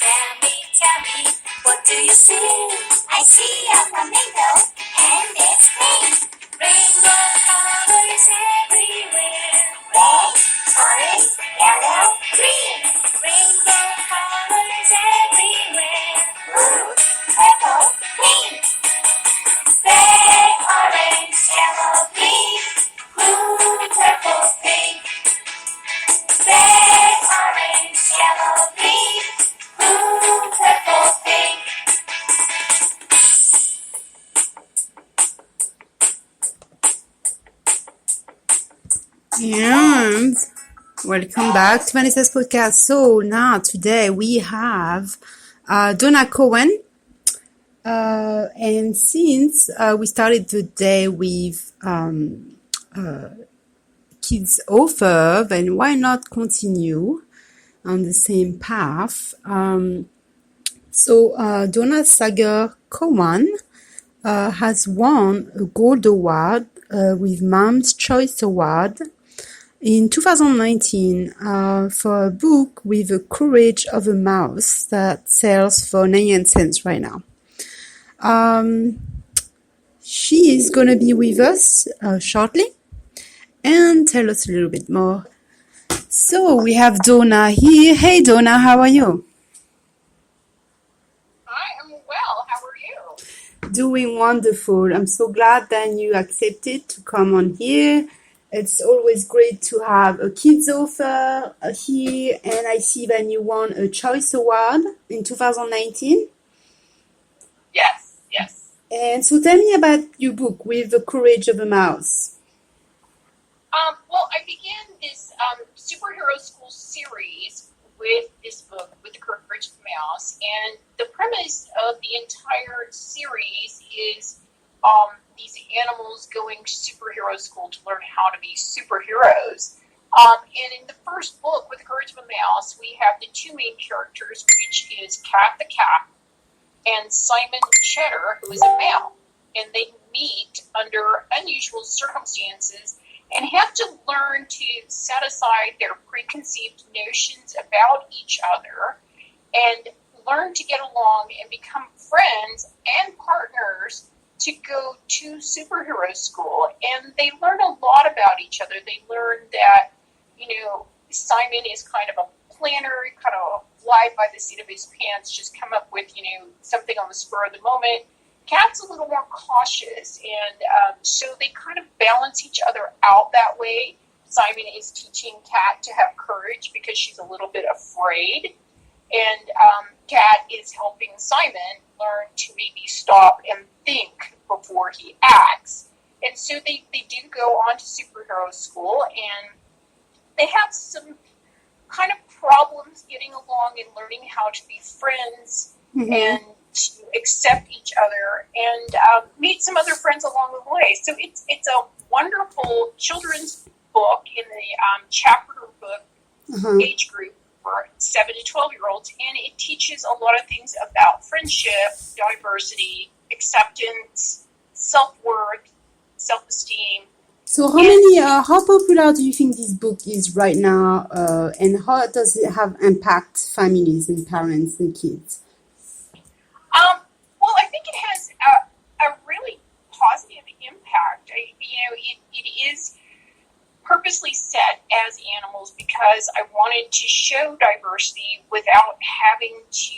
tell me, what do you see? I see a flamingo, and it's pink. Rainbow colors everywhere. Red, orange, yellow, green. Rainbow colors everywhere. Blue, purple, pink. Red, orange, yellow, green. Blue, purple, pink. Red, orange, yellow, green. Blue, purple, pink. And welcome back to Vanessa's podcast. So now today we have Dona Cowan. And since we started the day with kids offer, then why not continue on the same path? So Dona Sagar Cowan has won a gold award with Mom's Choice Award in 2019 for a book with the courage of a mouse that sells for 99 cents right now. She is going to be with us shortly and tell us a little bit more. So we have Dona here. Hey Dona, how are you? I am well. How are you? Doing wonderful. I'm so glad that you accepted to come on here. It's always great to have a kids offer here, and I see that you won a Choice Award in 2019. Yes. And so tell me about your book, With the Courage of a Mouse. Well, I began this superhero school series with this book, With the Courage of the Mouse, and the premise of the entire series is these animals going to superhero school to learn how to be superheroes. And in the first book, With the Courage of a Mouse, we have the two main characters, which is Cat the cat and Simon Cheddar, who is a male. And they meet under unusual circumstances and have to learn to set aside their preconceived notions about each other and learn to get along and become friends and partners to go to superhero school. And they learn a lot about each other. They learn that, Simon is kind of a planner, kind of fly by the seat of his pants, just come up with, something on the spur of the moment. Cat's a little more cautious, and so they kind of balance each other out that way. Simon is teaching Cat to have courage because she's a little bit afraid, and Cat is helping Simon learn to maybe stop and think before he acts. And so they do go on to superhero school, and they have some kind of problems getting along and learning how to be friends and to accept each other and meet some other friends along the way. So it's a wonderful children's book in the chapter book age group for 7 to 12-year-olds, and it teaches a lot of things about friendship, diversity, acceptance, self-worth, self-esteem. So how popular do you think this book is right now, and how does it have impact families and parents and kids? Well, I think it has a really positive impact. It is purposely set as animals because I wanted to show diversity without having to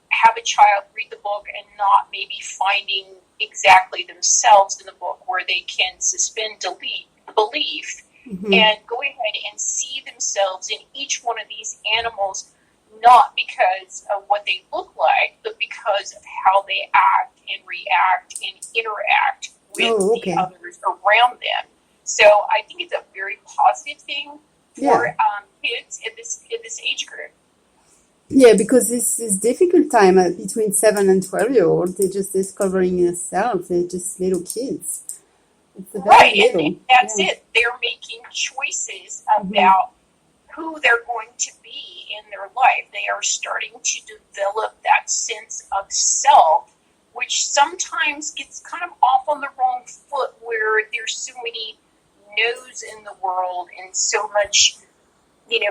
have a child read the book and not maybe finding exactly themselves in the book where they can suspend belief and go ahead and see themselves in each one of these animals, not because of what they look like, but because of how they act and react and interact with the others around them. So I think it's a very positive thing for kids in this age group. Yeah, because this is difficult time between 7 and 12-year-olds. They're just discovering themselves. They're just little kids. It's right, little. And that's it. They're making choices about who they're going to be in their life. They are starting to develop that sense of self, which sometimes gets kind of off on the wrong foot where there's so many no's in the world and so much,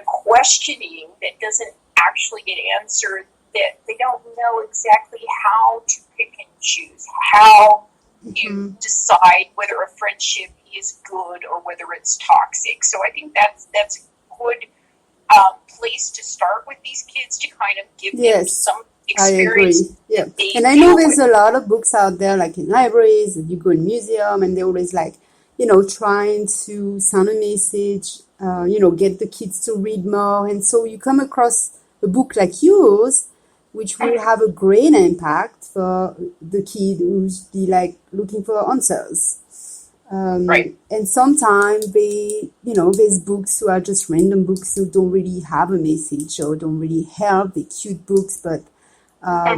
questioning that doesn't actually get answered that they don't know exactly how to pick and choose, how you decide whether a friendship is good or whether it's toxic. So I think that's a good place to start with these kids, to kind of give them Yes, some I agree. experience Yeah. that they And I know deal there's with. a lot of books out there, like in libraries, and you go in museum, and they're always like, trying to send a message, get the kids to read more. And so you come across a book like yours, which will have a great impact for the kid who's be like looking for answers. Right. And sometimes there's books who are just random books who don't really have a message or don't really help. They're cute books, but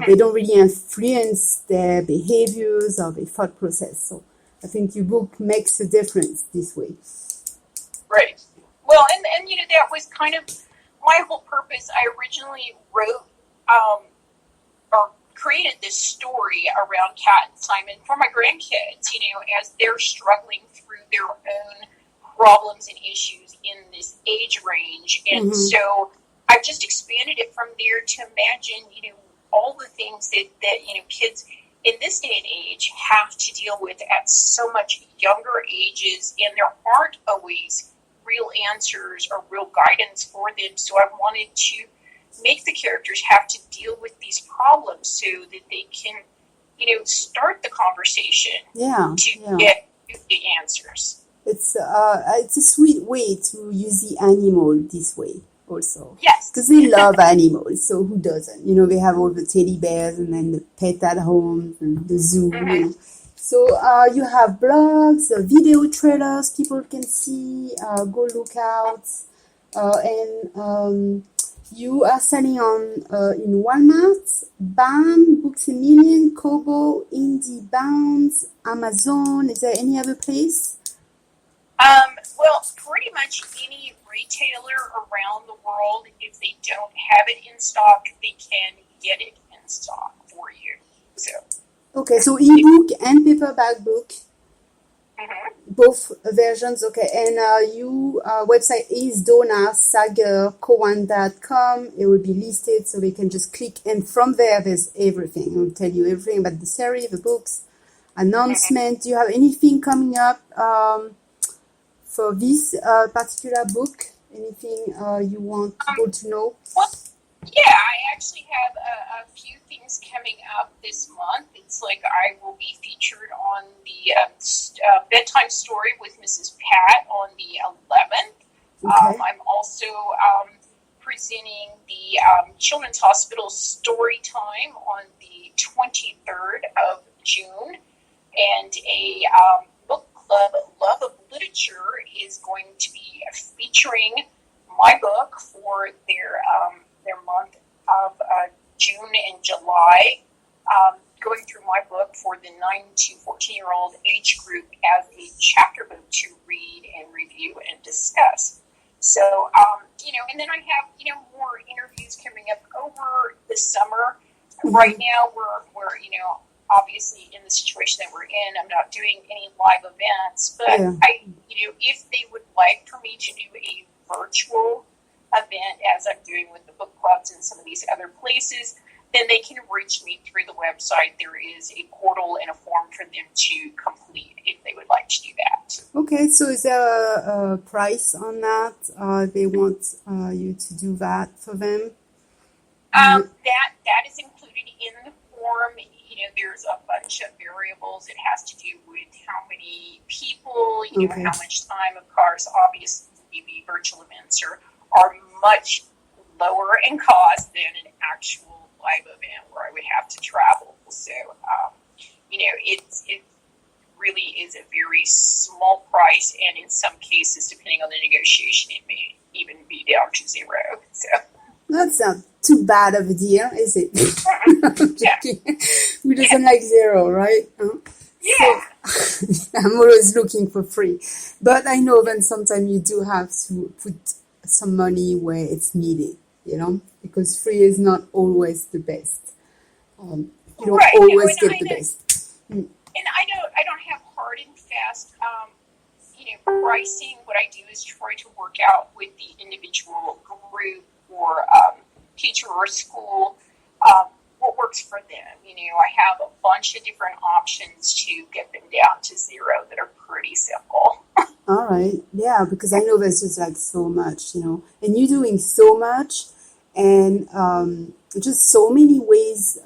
they don't really influence their behaviors or their thought process. So I think your book makes a difference this way. Right. Well, and that was kind of my whole purpose. I originally wrote or created this story around Kat and Simon for my grandkids, as they're struggling through their own problems and issues in this age range. And so I've just expanded it from there to imagine, all the things that kids in this day and age have to deal with at so much younger ages, and there aren't always real answers or real guidance for them. So I wanted to make the characters have to deal with these problems so that they can, start the conversation to get the answers. It's a sweet way to use the animal this way also. Yes. Because they love animals, so who doesn't? They have all the teddy bears and then the pet at home and the zoo. So you have blogs, video trailers people can see, go look out. And you are selling on in Walmart, BAM, Books A Million, Kobo, Indie Bounds, Amazon. Is there any other place? Well, pretty much any retailer around the world, if they don't have it in stock, they can get it in stock for you. So. Okay, so ebook and paperback book, both versions. Okay, and your website is Dona, Cowan.com. It will be listed, so they can just click, and from there, there's everything. It will tell you everything about the series, the books, announcement. Do you have anything coming up for this particular book? Anything you want people to know? Well, yeah, I actually have a few things coming up this month. It's like I will be featured on the bedtime story with Mrs. Pat on the 11th. Okay. I'm also presenting the Children's Hospital story time on the 23rd of June, and a book club, Love of Literature, is going to be featuring my book for their month of June and July, going through my book for the 9 to 14-year-old age group as a chapter book to read and review and discuss. So, and then I have, more interviews coming up over the summer. Right now, we're obviously in the situation that we're in. I'm not doing any live events, but if they would like for me to do a virtual event, as I'm doing with the book clubs and some of these other places, then they can reach me through the website. There is a portal and a form for them to complete if they would like to do that. Okay, so is there a price on that? They want you to do that for them? That is included in the form. There's a bunch of variables. It has to do with how many people, how much time. Of course, obviously, the virtual events are much lower in cost than an actual live event where I would have to travel. So, it really is a very small price, and in some cases, depending on the negotiation, it may even be down to zero. So. That's not too bad of a deal, is it? Yeah. Who doesn't like zero, right? Yeah. So, I'm always looking for free. But I know then sometimes you do have to put some money where it's needed, because free is not always the best. You don't always get the best. And I don't have hard and fast, pricing. What I do is try to work out with the individual group or teacher or school I have a bunch of different options to get them down to zero that are pretty simple. All right. Yeah, because I know there's just like so much, and you're doing so much, and just so many ways,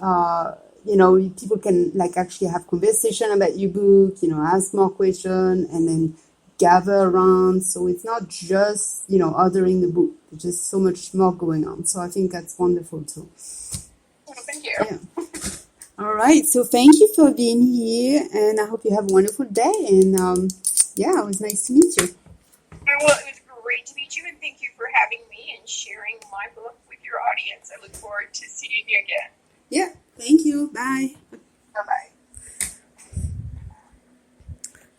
people can like actually have conversation about your book, ask more questions, and then gather around. So it's not just, ordering the book. There's just so much more going on. So I think that's wonderful too. Well, thank you. Yeah. All right. So thank you for being here, and I hope you have a wonderful day. And yeah, it was nice to meet you. Well, it was great to meet you, and thank you for having me and sharing my book with your audience. I look forward to seeing you again. Yeah. Thank you. Bye. Bye-bye.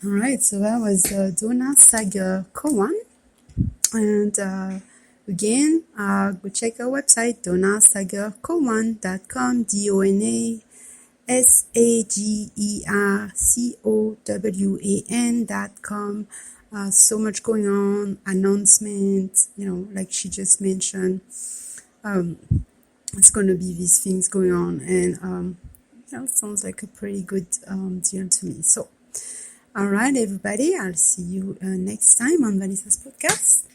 All right. So that was Dona Cowan. And again, go check our website, donasagercowan.com, DonaSagerCowan.com. So much going on, announcements, like she just mentioned. It's going to be these things going on, and it sounds like a pretty good deal to me. So, all right, everybody, I'll see you next time on Vanisa's podcast.